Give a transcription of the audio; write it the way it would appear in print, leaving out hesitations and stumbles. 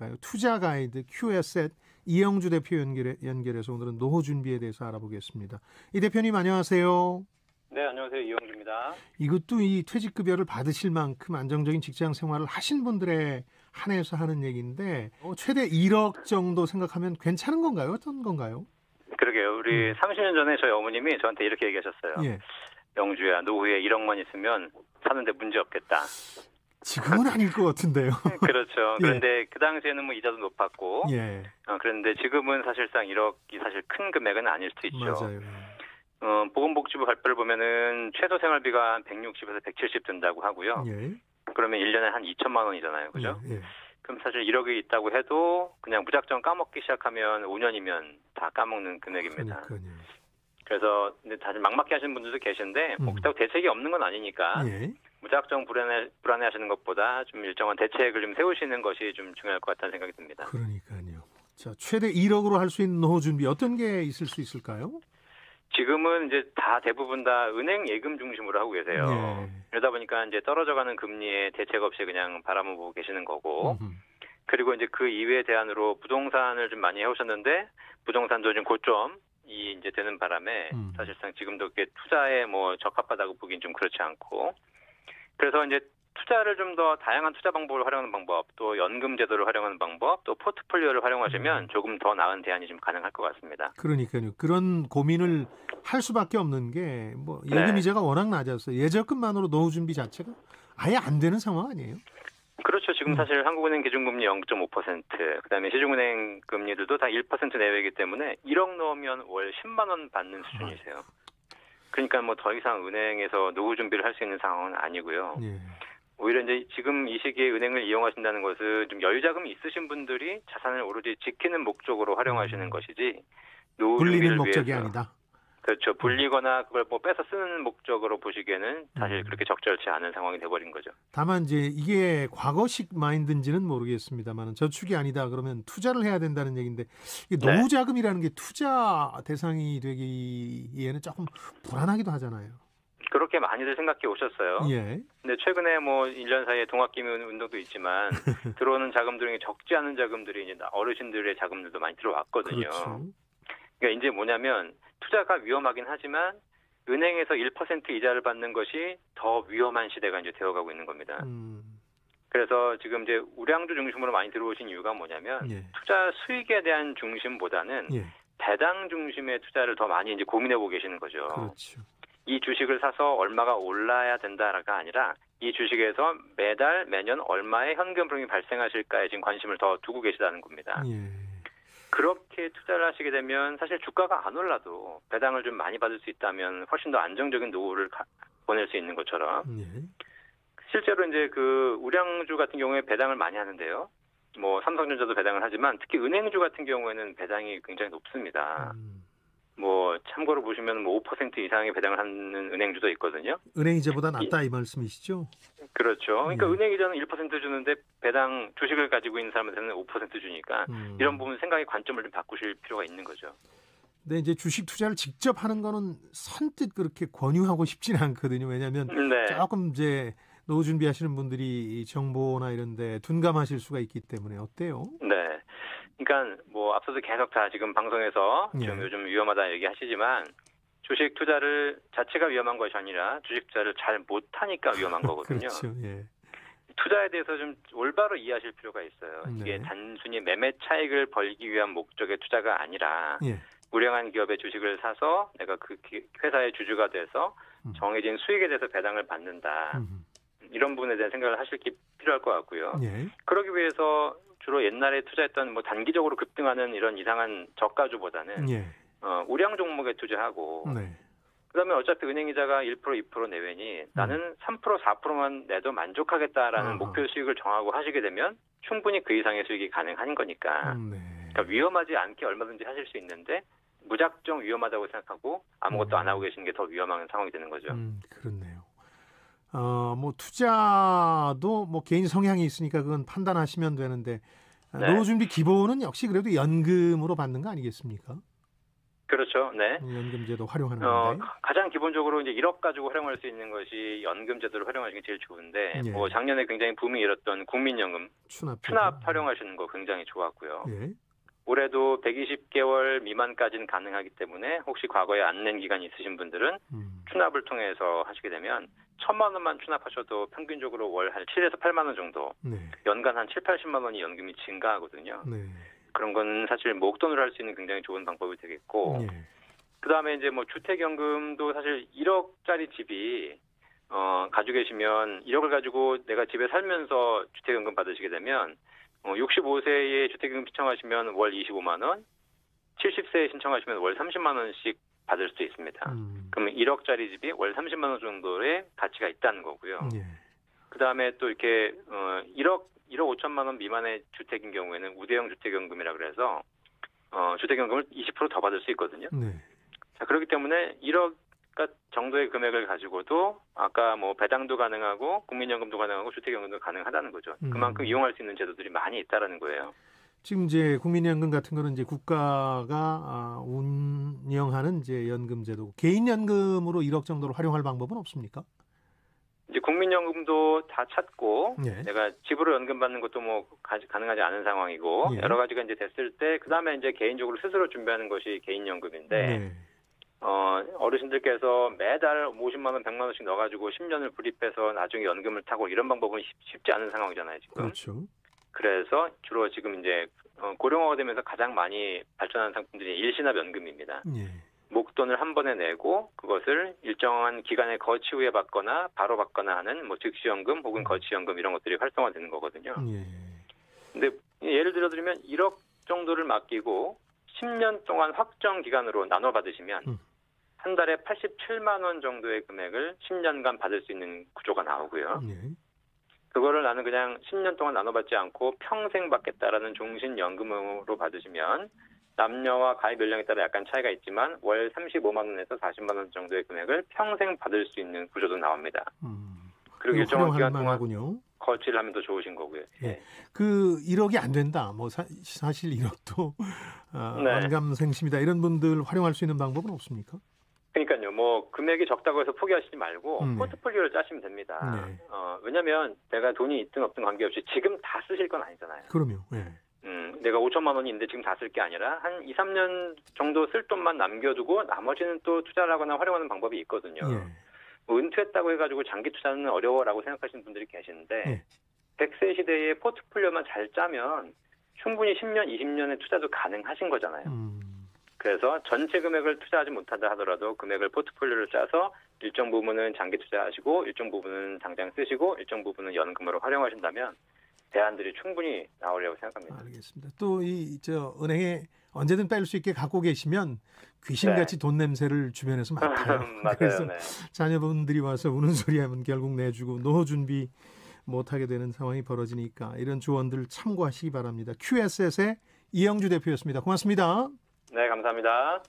할까요? 투자 가이드 QS셋 이영주 대표 연결해서 오늘은 노후 준비에 대해서 알아보겠습니다. 이 대표님 안녕하세요. 네, 안녕하세요. 이영주입니다. 이것도 이 퇴직급여를 받으실 만큼 안정적인 직장 생활을 하신 분들에 한해서 하는 얘기인데 최대 1억 정도 생각하면 괜찮은 건가요? 어떤 건가요? 그러게요. 우리 30년 전에 저희 어머님이 저한테 이렇게 얘기하셨어요. 예. 영주야, 노후에 1억만 있으면 사는데 문제 없겠다. 지금은 아닐 것 같은데요. 그렇죠. 예. 그런데 그 당시에는 뭐 이자도 높았고, 예. 그런데 지금은 사실상 1억이 사실 큰 금액은 아닐 수 있죠. 맞아요. 보건복지부 발표를 보면은 최소 생활비가 한 160에서 170 든다고 하고요. 예. 그러면 1년에 한 2천만 원이잖아요. 그죠? 예. 그럼 사실 1억이 있다고 해도 그냥 무작정 까먹기 시작하면 5년이면 다 까먹는 금액입니다. 그러니까요. 그래서 근데 다들 막막해 하시는 분들도 계신데 뭐 그렇다고 대책이 없는 건 아니니까 예. 무작정 불안해 하시는 것보다 좀 일정한 대책을 좀 세우시는 것이 좀 중요할 것 같다는 생각이 듭니다. 그러니까요. 자, 최대 1억으로 할 수 있는 노후 준비 어떤 게 있을 수 있을까요? 지금은 이제 대부분 다 은행 예금 중심으로 하고 계세요. 네. 그러다 보니까 이제 떨어져가는 금리에 대책 없이 그냥 바라만 보고 계시는 거고, 그리고 이제 그 이외의 대안으로 부동산을 좀 많이 해오셨는데 부동산도 좀 고점이 이제 되는 바람에 사실상 지금도 그게 투자에 뭐 적합하다고 보긴 좀 그렇지 않고, 그래서 이제 투자를 좀 더 다양한 투자 방법을 활용하는 방법, 또 연금 제도를 활용하는 방법, 또 포트폴리오를 활용하시면 조금 더 나은 대안이 좀 가능할 것 같습니다. 그러니까요. 그런 고민을 할 수밖에 없는 게 뭐 예금 이자가 워낙 낮아서 예적금만으로 노후 준비 자체가 아예 안 되는 상황 아니에요? 그렇죠. 지금 사실 한국은행 기준금리 0.5%, 그다음에 시중은행 금리들도 다 1% 내외이기 때문에 1억 넣으면 월 10만 원 받는 수준이세요. 그러니까 뭐 더 이상 은행에서 노후 준비를 할 수 있는 상황은 아니고요. 예. 오히려 이제 지금 이 시기에 은행을 이용하신다는 것은 좀 여유자금이 있으신 분들이 자산을 오로지 지키는 목적으로 활용하시는 것이지 노후 불리는 준비를 목적이 위해서. 아니다. 그렇죠. 불리거나 그걸 뭐 뺏어 쓰는 목적으로 보시기에는 사실 그렇게 적절치 않은 상황이 돼버린 거죠. 다만 이제 이게 과거식 마인드인지는 모르겠습니다만 저축이 아니다 그러면 투자를 해야 된다는 얘기인데 이게 노후 자금이라는 게 투자 대상이 되기에는 조금 불안하기도 하잖아요. 그렇게 많이들 생각해 오셨어요. 예. 근데 최근에 뭐 1년 사이에 동학개미 운동도 있지만 들어오는 자금들이 적지 않은 자금들이 이제 어르신들의 자금들도 많이 들어왔거든요. 그렇죠. 그러니까 이제 뭐냐면 투자가 위험하긴 하지만 은행에서 1% 이자를 받는 것이 더 위험한 시대가 이제 되어가고 있는 겁니다. 그래서 지금 이제 우량주 중심으로 많이 들어오신 이유가 뭐냐면 투자 수익에 대한 중심보다는 배당 중심의 투자를 더 많이 이제 고민해보고 계시는 거죠. 그렇죠. 이 주식을 사서 얼마가 올라야 된다가 아니라 이 주식에서 매달 매년 얼마의 현금 흐름이 발생하실까에 지금 관심을 더 두고 계시다는 겁니다. 그렇게 투자를 하시게 되면 사실 주가가 안 올라도 배당을 좀 많이 받을 수 있다면 훨씬 더 안정적인 노후를 보낼 수 있는 것처럼 실제로 이제 그 우량주 같은 경우에 배당을 많이 하는데요. 뭐 삼성전자도 배당을 하지만 특히 은행주 같은 경우에는 배당이 굉장히 높습니다. 뭐 참고로 보시면 뭐 5% 이상의 배당을 하는 은행주도 있거든요. 은행이자보다 낫다 이 말씀이시죠? 그렇죠. 그러니까 은행이자는 1% 주는데 배당 주식을 가지고 있는 사람한테는 5% 주니까 이런 부분 생각의 관점을 좀 바꾸실 필요가 있는 거죠. 근데 이제 주식 투자를 직접 하는 거는 선뜻 그렇게 권유하고 싶지는 않거든요. 왜냐하면 조금 이제 노후 준비하시는 분들이 이 정보나 이런 데 둔감하실 수가 있기 때문에 어때요? 네. 그러니까 뭐 앞서도 계속 다 지금 방송에서 좀 요즘 위험하다 얘기하시지만 주식 투자를 자체가 위험한 것이 아니라 주식 투자를 잘 못하니까 위험한 거거든요. 그렇죠. 예. 투자에 대해서 좀 올바로 이해하실 필요가 있어요. 이게 단순히 매매 차익을 벌기 위한 목적의 투자가 아니라 우량한 기업의 주식을 사서 내가 그 회사의 주주가 돼서 정해진 수익에 대해서 배당을 받는다. 이런 부분에 대한 생각을 하실 게 필요할 것 같고요. 그러기 위해서 주로 옛날에 투자했던 뭐 단기적으로 급등하는 이런 이상한 저가주보다는 우량 종목에 투자하고 그다음에 어차피 은행이자가 1% 2% 내외니 나는 3% 4%만 내도 만족하겠다라는 목표 수익을 정하고 하시게 되면 충분히 그 이상의 수익이 가능한 거니까 그러니까 위험하지 않게 얼마든지 하실 수 있는데 무작정 위험하다고 생각하고 아무것도 안 하고 계시는 게 더 위험한 상황이 되는 거죠. 그렇네요. 뭐 투자도 뭐 개인 성향이 있으니까 그건 판단하시면 되는데 노후 준비 기본은 역시 그래도 연금으로 받는 거 아니겠습니까? 그렇죠. 네. 연금제도 활용하는 건데. 가장 기본적으로 이제 1억 가지고 활용할 수 있는 것이 연금제도를 활용하시는 게 제일 좋은데, 예. 뭐 작년에 굉장히 붐이 일었던 국민연금 추납 활용하시는 거 굉장히 좋았고요. 예. 올해도 120개월 미만까지는 가능하기 때문에 혹시 과거에 안 낸 기간이 있으신 분들은 추납을 통해서 하시게 되면 1,000만 원만 추납하셔도 평균적으로 월 한 7에서 8만 원 정도, 네. 연간 한 7, 80만 원이 연금이 증가하거든요. 네. 그런 건 사실 목돈으로 할 수 있는 굉장히 좋은 방법이 되겠고, 예. 그다음에 이제 뭐 주택연금도 사실 1억짜리 집이 가지고 계시면 1억을 가지고 내가 집에 살면서 주택연금 받으시게 되면 65세에 주택연금 신청하시면 월 25만 원, 70세에 신청하시면 월 30만 원씩 받을 수 있습니다. 그러면 1억짜리 집이 월 30만 원 정도의 가치가 있다는 거고요. 예. 그다음에 또 이렇게 1억 5천만 원 미만의 주택인 경우에는 우대형 주택연금이라 그래서 주택연금을 20% 더 받을 수 있거든요. 네. 자, 그렇기 때문에 1억 정도의 금액을 가지고도 아까 뭐 배당도 가능하고 국민연금도 가능하고 주택연금도 가능하다는 거죠. 그만큼 이용할 수 있는 제도들이 많이 있다라는 거예요. 지금 이제 국민연금 같은 거는 이제 국가가 운영하는 이제 연금제도, 개인연금으로 1억 정도로 활용할 방법은 없습니까? 이제 국민연금도 다 찾고 예. 내가 집으로 연금 받는 것도 뭐 가능하지 않은 상황이고 예. 여러 가지가 이제 됐을 때 그다음에 이제 개인적으로 스스로 준비하는 것이 개인연금인데. 네. 어르신들께서 매달 50만 원, 100만 원씩 넣어가지고 10년을 불입해서 나중에 연금을 타고 이런 방법은 쉽지 않은 상황이잖아요, 지금. 그렇죠. 그래서 주로 지금 이제 고령화가 되면서 가장 많이 발전하는 상품들이 일시납 연금입니다. 예. 목돈을 한 번에 내고 그것을 일정한 기간의 거치 후에 받거나 바로 받거나 하는 뭐 즉시연금 혹은 거치연금 이런 것들이 활성화되는 거거든요. 예. 근데 예를 들어드리면 1억 정도를 맡기고 10년 동안 확정 기간으로 나눠 받으시면 한 달에 87만 원 정도의 금액을 10년간 받을 수 있는 구조가 나오고요. 예. 그거를 나는 그냥 10년 동안 나눠받지 않고 평생 받겠다라는 종신연금으로 받으시면 남녀와 가입 연령에 따라 약간 차이가 있지만 월 35만 원에서 40만 원 정도의 금액을 평생 받을 수 있는 구조도 나옵니다. 그리고 일정한 기간 동안 거치를 하면 더 좋으신 거고요. 예. 그 1억이 안 된다. 뭐 사실 1억도 네. 안감생심이다. 이런 분들 활용할 수 있는 방법은 없습니까? 그러니까요. 뭐 금액이 적다고 해서 포기하시지 말고 포트폴리오를 짜시면 됩니다. 네. 왜냐하면 내가 돈이 있든 없든 관계없이 지금 다 쓰실 건 아니잖아요. 그럼요. 예. 내가 5천만 원이 있는데 지금 다 쓸 게 아니라 한 2, 3년 정도 쓸 돈만 남겨두고 나머지는 또 투자를 하거나 활용하는 방법이 있거든요. 예. 뭐 은퇴했다고 해가지고 장기 투자는 어려워라고 생각하시는 분들이 계시는데 예. 100세 시대에 포트폴리오만 잘 짜면 충분히 10년, 20년의 투자도 가능하신 거잖아요. 그래서 전체 금액을 투자하지 못한다 하더라도 금액을 포트폴리오를 짜서 일정 부분은 장기 투자하시고 일정 부분은 당장 쓰시고 일정 부분은 연금으로 활용하신다면 대안들이 충분히 나오려고 생각합니다. 알겠습니다. 또 은행에 언제든 뺄 수 있게 갖고 계시면 귀신같이 돈 냄새를 주변에서 맡아요. 맞아요. 그래서 네. 자녀분들이 와서 우는 소리 하면 결국 내주고 노후 준비 못하게 되는 상황이 벌어지니까 이런 조언들 참고하시기 바랍니다. QSS의 이영주 대표였습니다. 고맙습니다. 네, 감사합니다.